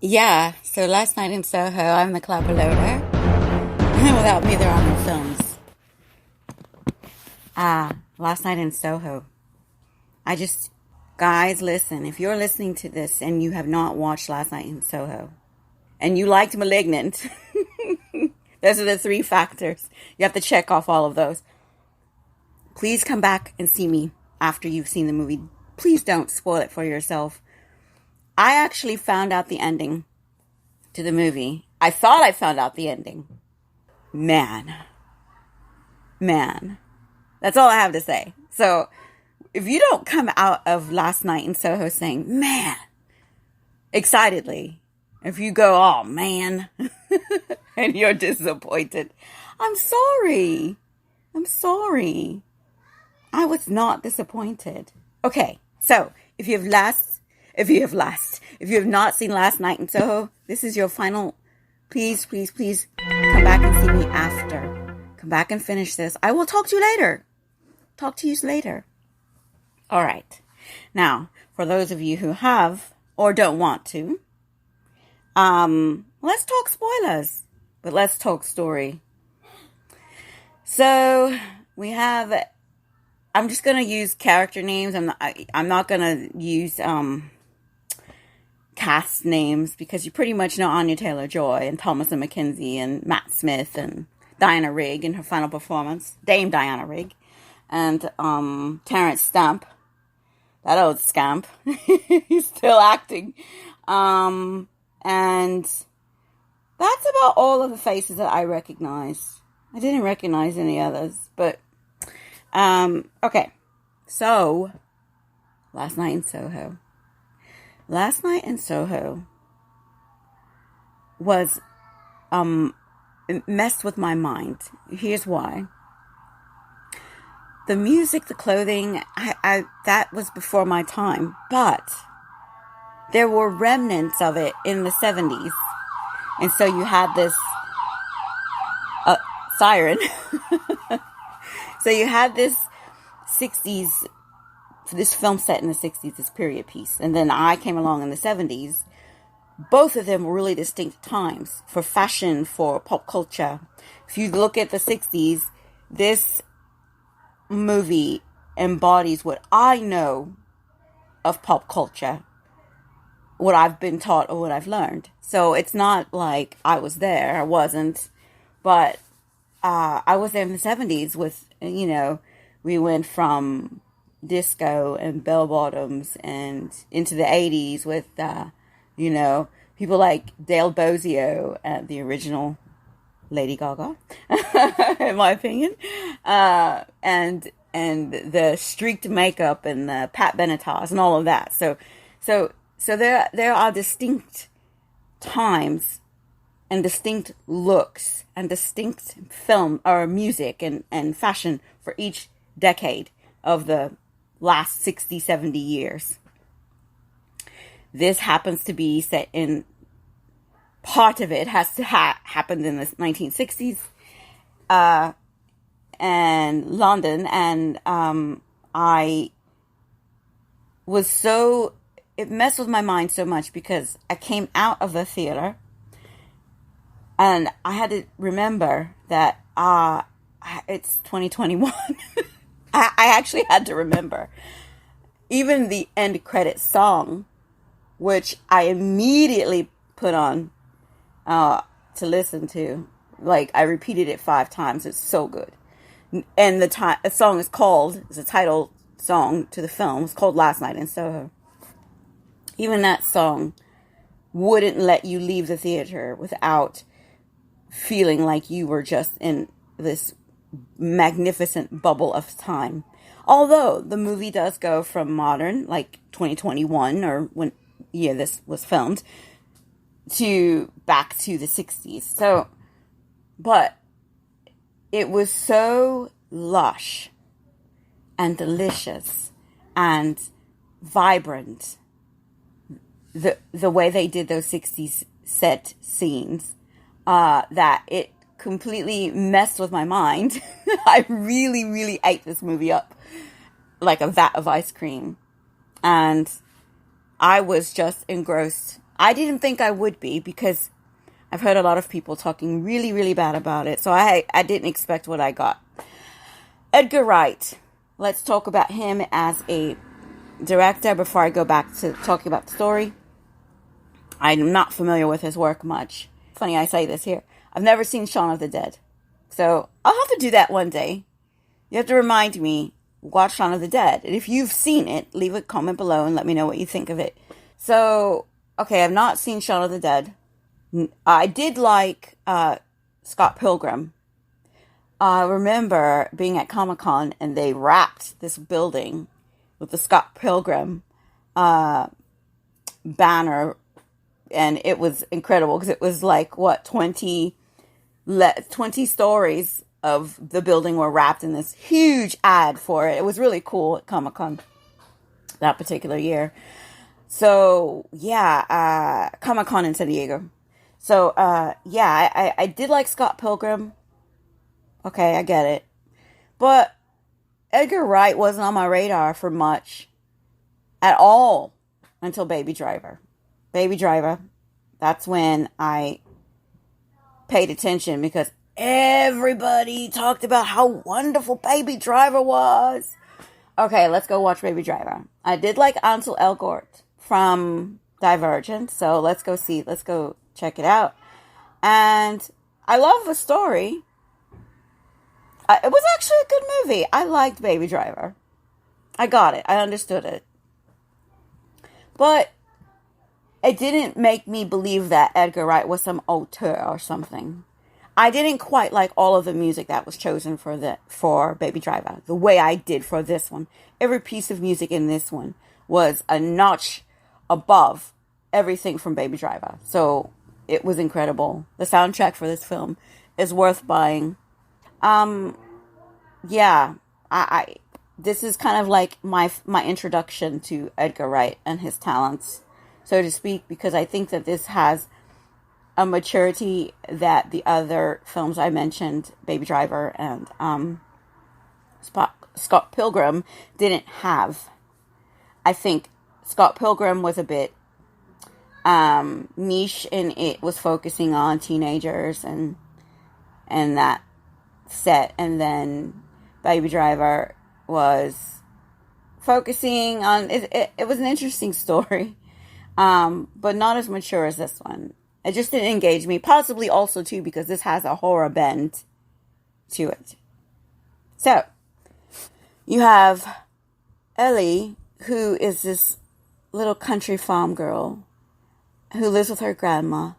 Yeah, so last night in Soho, I'm the clapper loader. Without me, there are no films. Last night in Soho. I just, guys, listen, if you're listening to this and you have not watched Last Night in Soho, and you liked Malignant, those are the three factors. You have to check off all of those. Please come back and see me after you've seen the movie. Please don't spoil it for yourself. I actually found out the ending to the movie. I thought I found out the ending. Man. That's all I have to say. So, if you don't come out of Last Night in Soho saying, man, excitedly, if you go, oh man, and you're disappointed, I'm sorry. I was not disappointed. Okay, so if you have not seen Last Night in Soho, this is your final. Please come back and see me after. Come back and finish this. I will talk to you later. All right. Now, for those of you who have or don't want to, let's talk spoilers, but let's talk story. So we have. I'm just gonna use character names. I'm not gonna use cast names because you pretty much know Anya Taylor-Joy and Thomasin McKenzie and Matt Smith and Diana Rigg in her final performance, Dame Diana Rigg, and Terrence Stamp, that old scamp. He's still acting, and that's about all of the faces that I recognized. I didn't recognize any others, but okay. So, Last Night in Soho. Last Night in Soho was it messed with my mind. Here's why. The music, the clothing, I that was before my time, but there were remnants of it in the 70s. And so you had this siren. So you had this 60s, this film set in the 60s, this period piece. And then I came along in the 70s. Both of them were really distinct times for fashion, for pop culture. If you look at the 60s, this movie embodies what I know of pop culture, what I've been taught or what I've learned. So it's not like I was there. I wasn't. But I was there in the 70s with, we went from disco and bell bottoms and into the 80s with, people like Dale Bozio, the original Lady Gaga, in my opinion, and the streaked makeup and the Pat Benatas and all of that. So there are distinct times and distinct looks and distinct film or music and fashion for each decade of the last 60, 70 years. This happens to be set in, part of it has to happened in the 1960s and London, and I was so, it messed with my mind so much because I came out of the theater and I had to remember that it's 2021. I actually had to remember even the end credit song, which I immediately put on to listen to. Like, I repeated it 5 times. It's so good. And the song is called, it's a title song to the film. It's called Last Night in Soho. Even that song wouldn't let you leave the theater without feeling like you were just in this magnificent bubble of time. Although the movie does go from modern, like 2021 or when this was filmed, to back to the 60s. So, but it was so lush and delicious and vibrant, the way they did those 60s set scenes, that it completely messed with my mind. I really ate this movie up like a vat of ice cream. And I was just engrossed I didn't think I would be because I've heard a lot of people talking really, really bad about it. So I didn't expect what I got. Edgar Wright. Let's talk about him as a director before I go back to talking about the story. I'm not familiar with his work much. Funny I say this here. I've never seen Shaun of the Dead. So I'll have to do that one day. You have to remind me, watch Shaun of the Dead. And if you've seen it, leave a comment below and let me know what you think of it. So, okay, I've not seen Shaun of the Dead. I did like Scott Pilgrim. I remember being at Comic-Con and they wrapped this building with the Scott Pilgrim banner, and it was incredible because it was like, 20 stories of the building were wrapped in this huge ad for it. It was really cool at Comic-Con that particular year. So, yeah, Comic-Con in San Diego. So, yeah, I did like Scott Pilgrim. Okay, I get it. But Edgar Wright wasn't on my radar for much at all until Baby Driver. Baby Driver, that's when I paid attention because everybody talked about how wonderful Baby Driver was. Okay, let's go watch Baby Driver. I did like Ansel Elgort from Divergent, so let's go check it out. And I love the story. It was actually a good movie. I liked Baby Driver. I got it. I understood it. But it didn't make me believe that Edgar Wright was some auteur or something. I didn't quite like all of the music that was chosen for Baby Driver the way I did for this one. Every piece of music in this one was a notch above everything from Baby Driver. So it was incredible. The soundtrack for this film is worth buying. Yeah, this is kind of like my introduction to Edgar Wright and his talents, so to speak, because I think that this has a maturity that the other films I mentioned, Baby Driver and Scott Pilgrim, didn't have. I think Scott Pilgrim was a bit niche, and it was focusing on teenagers and that set, and then Baby Driver was focusing on it was an interesting story, but not as mature as this one. It just didn't engage me, possibly also too because this has a horror bend to it. So you have Ellie, who is this little country farm girl who lives with her grandma,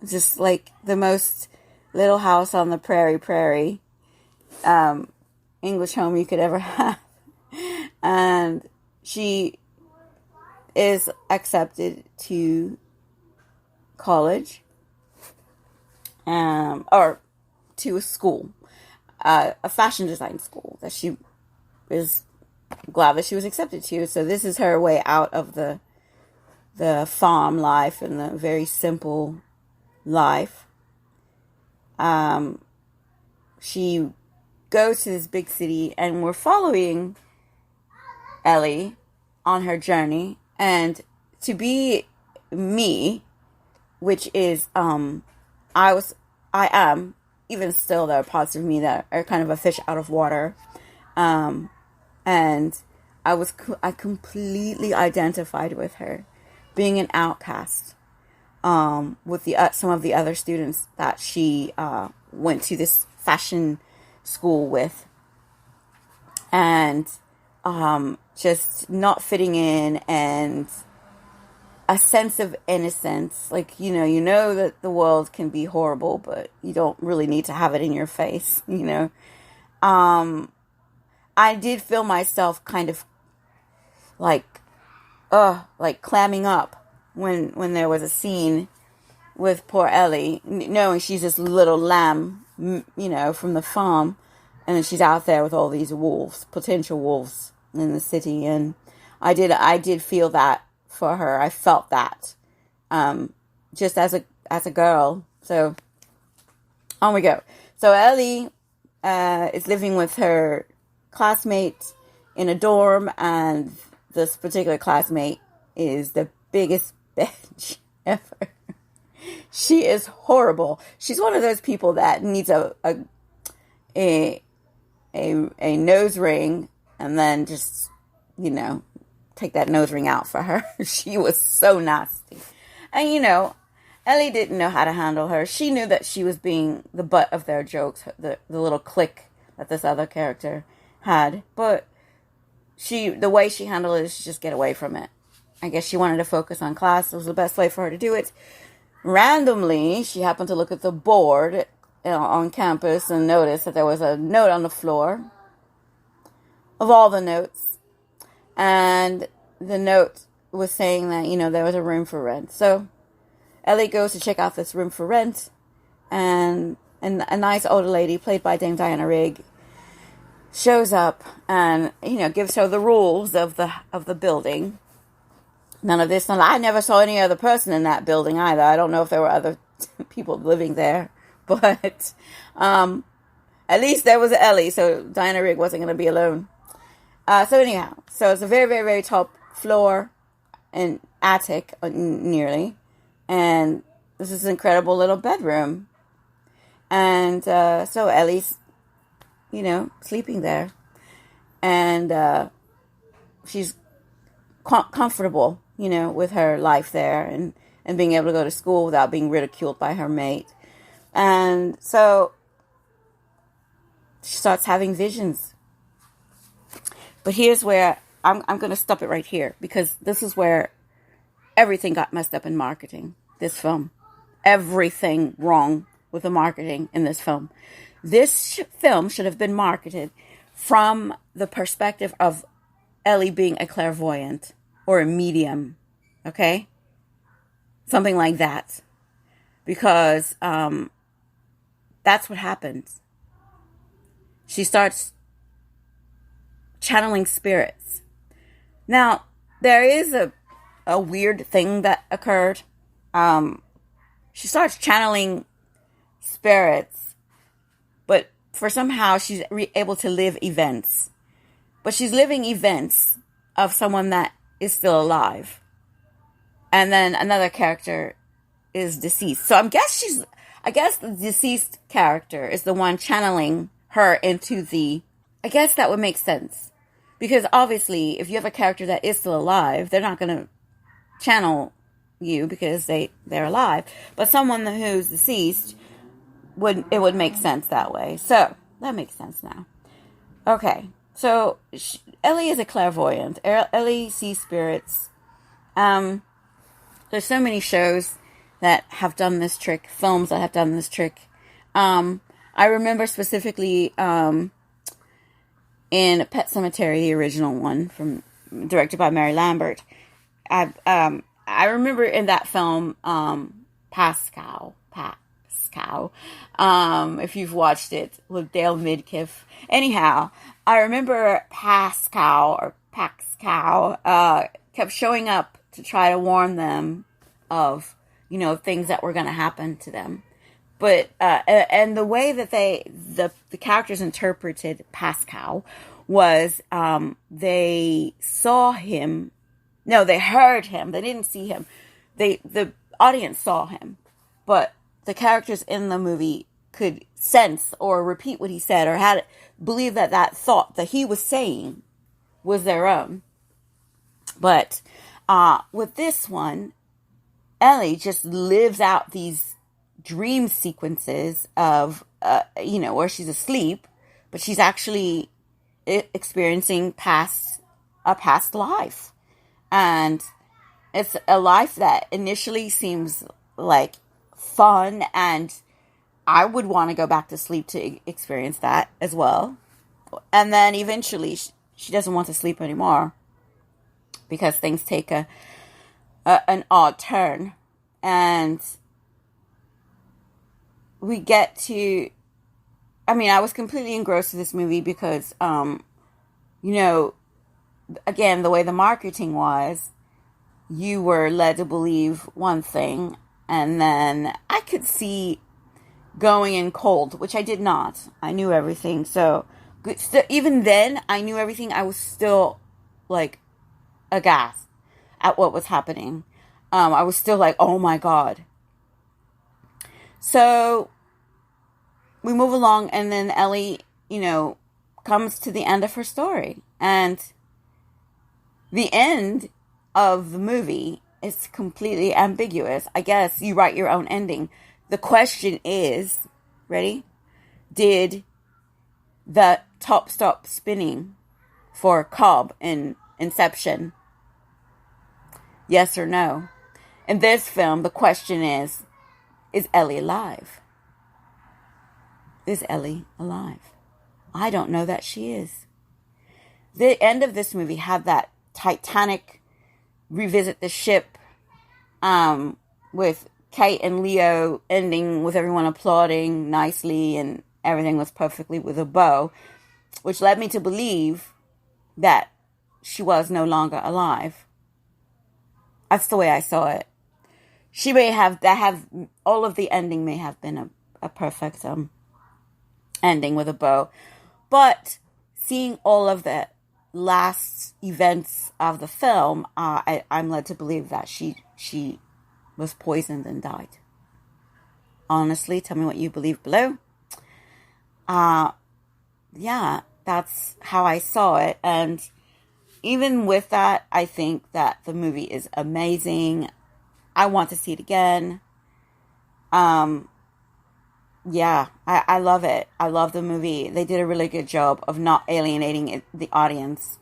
just like the most Little House on the Prairie English home you could ever have. And she is accepted to college, or to a school, a fashion design school that she is glad that she was accepted to. So this is her way out of the farm life and the very simple life. She goes to this big city, and we're following Ellie on her journey. And to be me, which is I am, even still, there are parts of me that are kind of a fish out of water, and I completely identified with her being an outcast, with some of the other students that she went to this fashion school with, and just not fitting in, and a sense of innocence. Like, you know that the world can be horrible, but you don't really need to have it in your face, I did feel myself kind of like clamming up when there was a scene with poor Ellie, knowing she's this little lamb, from the farm, and then she's out there with all these potential wolves in the city, and I did feel that for her. I felt that, just as a girl. So on we go. So Ellie is living with her classmate in a dorm, and this particular classmate is the biggest bitch. ever. She is horrible. She's one of those people that needs a nose ring and then just, take that nose ring out for her. She was so nasty. And, Ellie didn't know how to handle her. She knew that she was being the butt of their jokes, the little clique that this other character had. But the way she handled it is just get away from it. I guess she wanted to focus on class. It was the best way for her to do it. Randomly, she happened to look at the board on campus and noticed that there was a note on the floor of all the notes. And the note was saying that, there was a room for rent. So Ellie goes to check out this room for rent. And a nice older lady, played by Dame Diana Rigg, shows up and, gives her the rules of the building. None of this. I never saw any other person in that building either. I don't know if there were other people living there. But at least there was Ellie, so Diana Rigg wasn't going to be alone. So anyhow, so it's a very, very, very top floor and attic, nearly. And this is an incredible little bedroom. And so Ellie's, sleeping there. And she's comfortable, with her life there and being able to go to school without being ridiculed by her mate. And so she starts having visions. But here's where I'm going to stop it right here, because this is where everything got messed up in marketing, this film. Everything wrong with the marketing in this film. This film should have been marketed from the perspective of Ellie being a clairvoyant or a medium. Okay? Something like that. Because that's what happens. She starts channeling spirits. Now, there is a weird thing that occurred. She starts channeling spirits, but for somehow she's able to live events. But she's living events of someone that is still alive. And then another character is deceased. So I guess the deceased character is the one channeling her into I guess that would make sense. Because obviously, if you have a character that is still alive, they're not going to channel you because they're alive. But someone who's deceased, it would make sense that way. So, that makes sense now. Okay, so Ellie is a clairvoyant. Ellie sees spirits. There's so many shows that have done this trick, films that have done this trick. I remember specifically in Pet Sematary, the original one, directed by Mary Lambert. I remember in that film, Pascal, if you've watched it, with Dale Midkiff. Anyhow, I remember Pascal kept showing up to try to warn them of, things that were going to happen to them. But, and the way that the characters interpreted Pascal was, they saw him. No, they heard him. They didn't see him. The audience saw him. But the characters in the movie could sense or repeat what he said, or believe that thought that he was saying was their own. But, with this one, Ellie just lives out these dream sequences of, where she's asleep, but she's actually experiencing a past life. And it's a life that initially seems like fun, and I would want to go back to sleep to experience that as well. And then eventually she doesn't want to sleep anymore because things take an odd turn. And we get to, I was completely engrossed in this movie because, again, the way the marketing was, you were led to believe one thing, and then I could see going in cold, which I did not. I knew everything. So even then, I knew everything. I was still, aghast at what was happening. I was still like, oh my God. So we move along, and then Ellie, comes to the end of her story. And the end of the movie is completely ambiguous. I guess you write your own ending. The question is, ready? Did the top stop spinning for Cobb in Inception? Yes or no? In this film, the question is Ellie alive? Is Ellie alive? I don't know that she is. The end of this movie had that Titanic revisit the ship with Kate and Leo ending with everyone applauding nicely and everything was perfectly with a bow, which led me to believe that she was no longer alive. That's the way I saw it. She may have all of the ending may have been a perfect ending with a bow, but seeing all of the last events of the film, I'm led to believe that she was poisoned and died. Honestly, tell me what you believe below. Yeah, that's how I saw it. And even with that, I think that the movie is amazing. I want to see it again. Yeah, I love it. I love the movie. They did a really good job of not alienating the audience.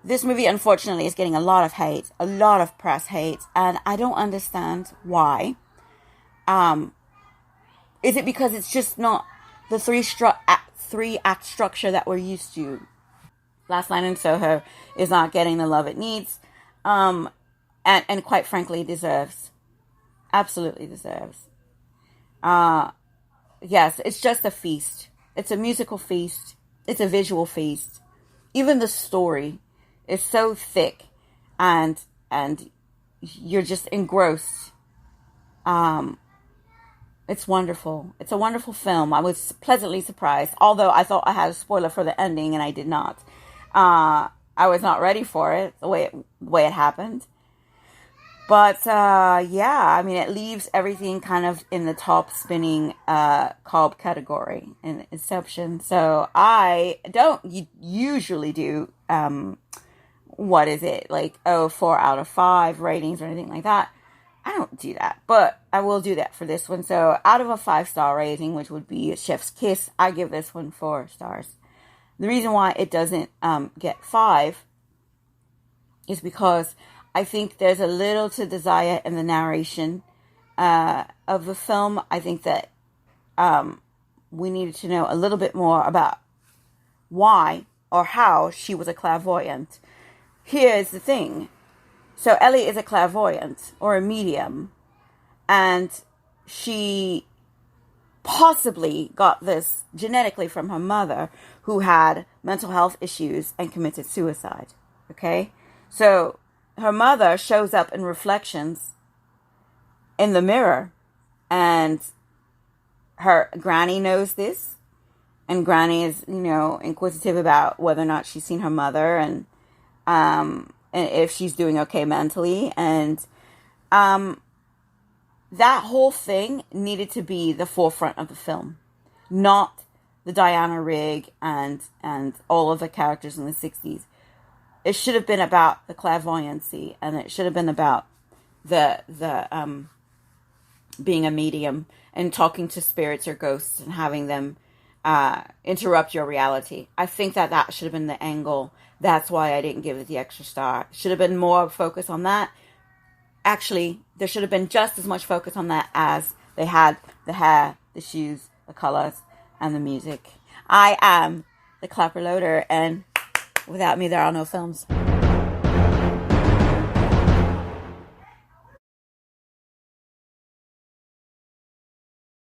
This movie, unfortunately, is getting a lot of hate, a lot of press hate, and I don't understand why. Is it because it's just not the three-act structure that we're used to? Last Night in Soho is not getting the love it needs, and quite frankly, deserves. Absolutely deserves. Yes, it's just a feast. It's a musical feast. It's a visual feast. Even the story is so thick, and you're just engrossed. It's wonderful. It's a wonderful film. I was pleasantly surprised, although I thought I had a spoiler for the ending, and I did not. I was not ready for it the way it happened. But yeah, I mean, it leaves everything kind of in the top spinning Cobb category in Inception. So I don't usually do what is it, like 4 out of 5 ratings or anything like that. I don't do that, but I will do that for this one. So out of a 5-star rating, which would be a chef's kiss, I give this one 4 stars. The reason why it doesn't get 5 is because I think there's a little to desire in the narration of the film. I think that we needed to know a little bit more about why or how she was a clairvoyant. Here's the thing. So Ellie is a clairvoyant or a medium, and she possibly got this genetically from her mother, who had mental health issues and committed suicide. Okay? So her mother shows up in reflections in the mirror, and her granny knows this, and granny is, inquisitive about whether or not she's seen her mother, and if she's doing okay mentally, and that whole thing needed to be the forefront of the film, not the Diana Rigg and all of the characters in the 60s. It should have been about the clairvoyancy, and it should have been about the being a medium and talking to spirits or ghosts and having them interrupt your reality. I think that should have been the angle. That's why I didn't give it the extra star. Should have been more focus on that. Actually, there should have been just as much focus on that as they had the hair, the shoes, the colors, and the music. I am the Clapper Loader, and without me, there are no films.